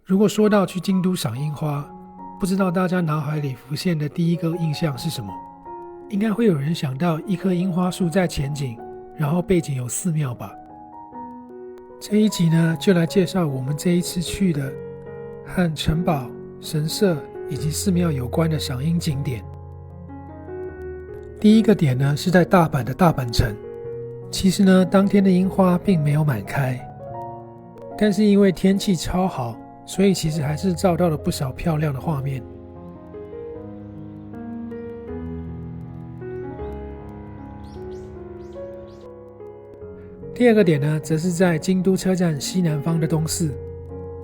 如果说到去京都赏樱花，不知道大家脑海里浮现的第一个印象是什么？应该会有人想到一棵樱花树在前景，然后背景有寺庙吧。这一集呢，就来介绍我们这一次去的和城堡、神社以及寺庙有关的赏樱景点。第一个点呢，是在大阪的大阪城。其实呢，当天的樱花并没有满开，但是因为天气超好，所以其实还是照到了不少漂亮的画面。第二个点呢，则是在京都车站西南方的东寺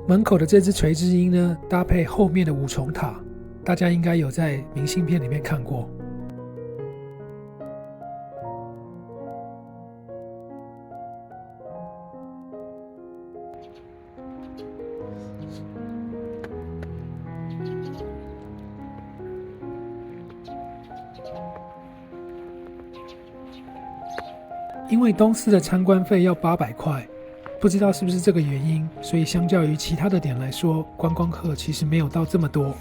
门口的这只垂枝樱呢，搭配后面的五重塔，大家应该有在明信片里面看过。因为东寺的参观费要800块，不知道是不是这个原因，所以相较于其他的点来说，观光客其实没有到这么多。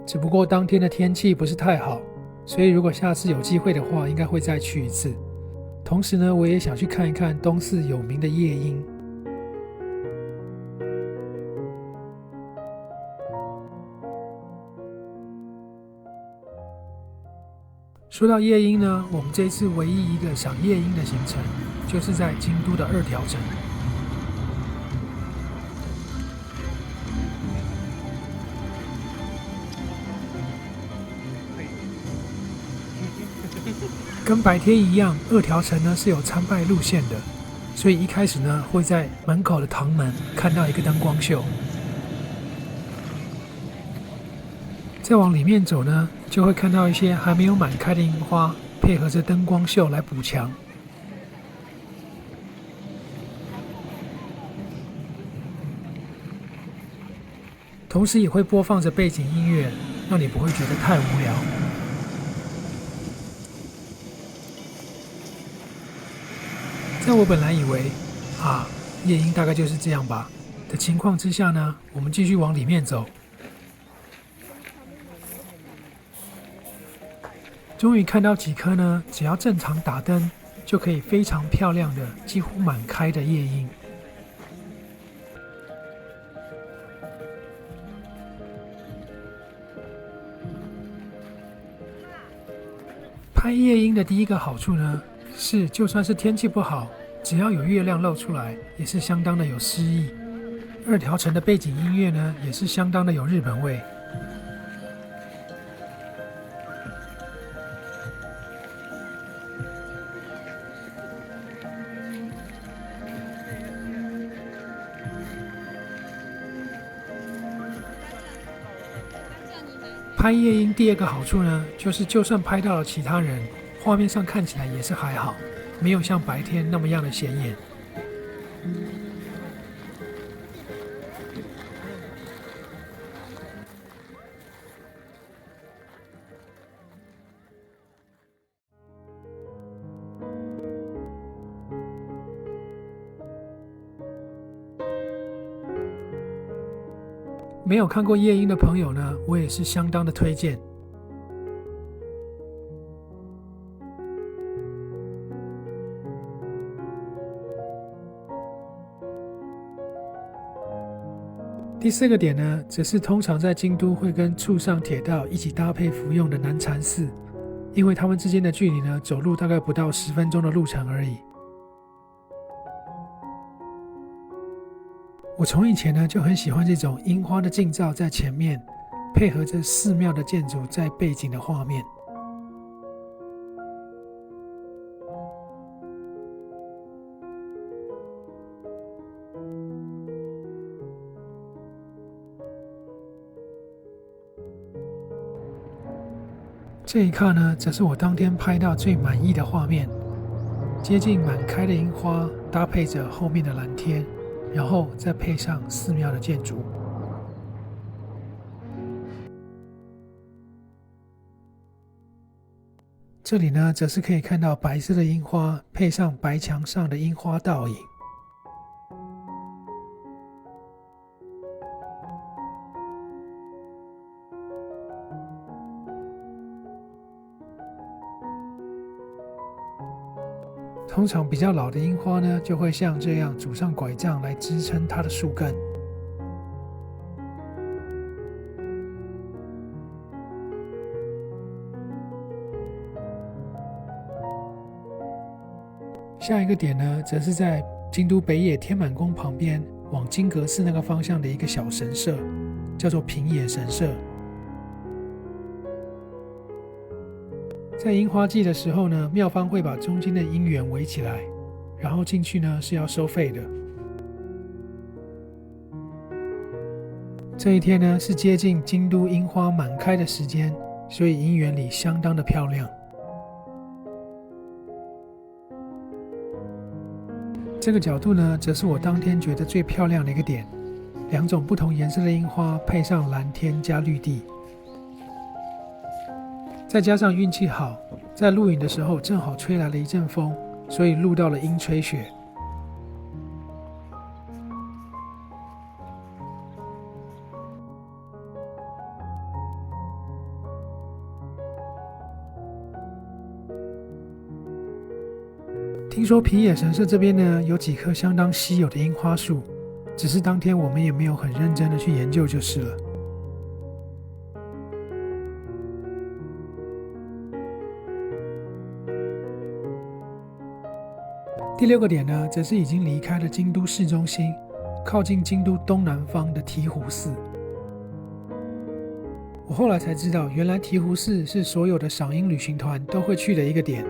只不过当天的天气不是太好，所以如果下次有机会的话，应该会再去一次。同时呢，我也想去看一看东寺有名的夜樱。说到夜樱呢，我们这一次唯一一个赏夜樱的行程，就是在京都的二条城。跟白天一样，二条城呢是有参拜路线的，所以一开始呢会在门口的堂门看到一个灯光秀，再往里面走呢，就会看到一些还没有满开的樱花，配合着灯光秀来补强。同时也会播放着背景音乐，让你不会觉得太无聊。在我本来以为夜樱大概就是这样吧的情况之下呢，我们继续往里面走。终于看到几颗呢，只要正常打灯就可以非常漂亮的几乎满开的夜樱。拍夜樱的第一个好处呢，是就算是天气不好，只要有月亮露出来，也是相当的有诗意。二条城的背景音乐呢，也是相当的有日本味。拍夜樱第二个好处呢，就是就算拍到了其他人，画面上看起来也是还好，没有像白天那么样的显眼。没有看过夜樱的朋友呢，我也是相当的推荐。第四个点呢，则是通常在京都会跟簇上铁道一起搭配服用的南禅寺，因为它们之间的距离呢，走路大概不到10分钟的路程而已。我从以前呢就很喜欢这种樱花的镜照在前面，配合着寺庙的建筑在背景的画面。这一刻呢，则是我当天拍到最满意的画面，接近满开的樱花，搭配着后面的蓝天，然后再配上寺庙的建筑。这里呢，则是可以看到白色的樱花配上白墙上的樱花倒影。通常比较老的樱花呢，就会像这样拄上拐杖来支撑它的树干。下一个点呢，则是在京都北野天满宫旁边往金阁寺那个方向的一个小神社，叫做平野神社。在樱花季的时候呢，庙方会把中间的樱园围起来，然后进去呢是要收费的。这一天呢是接近京都樱花满开的时间，所以樱园里相当的漂亮。这个角度呢，则是我当天觉得最漂亮的一个点，2种不同颜色的樱花配上蓝天加绿地。再加上运气好，在录影的时候正好吹来了一阵风，所以录到了樱吹雪。听说平野神社这边呢，有几棵相当稀有的樱花树，只是当天我们也没有很认真的去研究就是了。第6个点呢，则是已经离开了京都市中心，靠近京都东南方的醍醐寺。我后来才知道，原来醍醐寺是所有的赏樱旅行团都会去的一个点，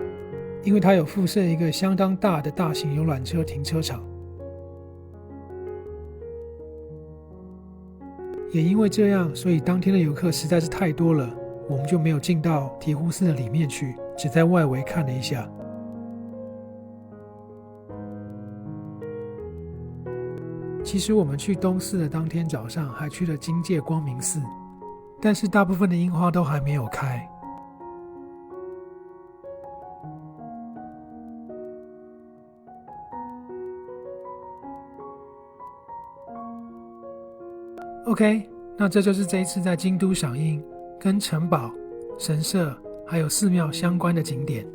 因为它有附设一个相当大的大型游览车停车场。也因为这样，所以当天的游客实在是太多了，我们就没有进到醍醐寺的里面去，只在外围看了一下。其实我们去东寺的当天早上还去了金界光明寺，但是大部分的樱花都还没有开。OK， 那这就是这一次在京都赏樱跟城堡、神社还有寺庙相关的景点。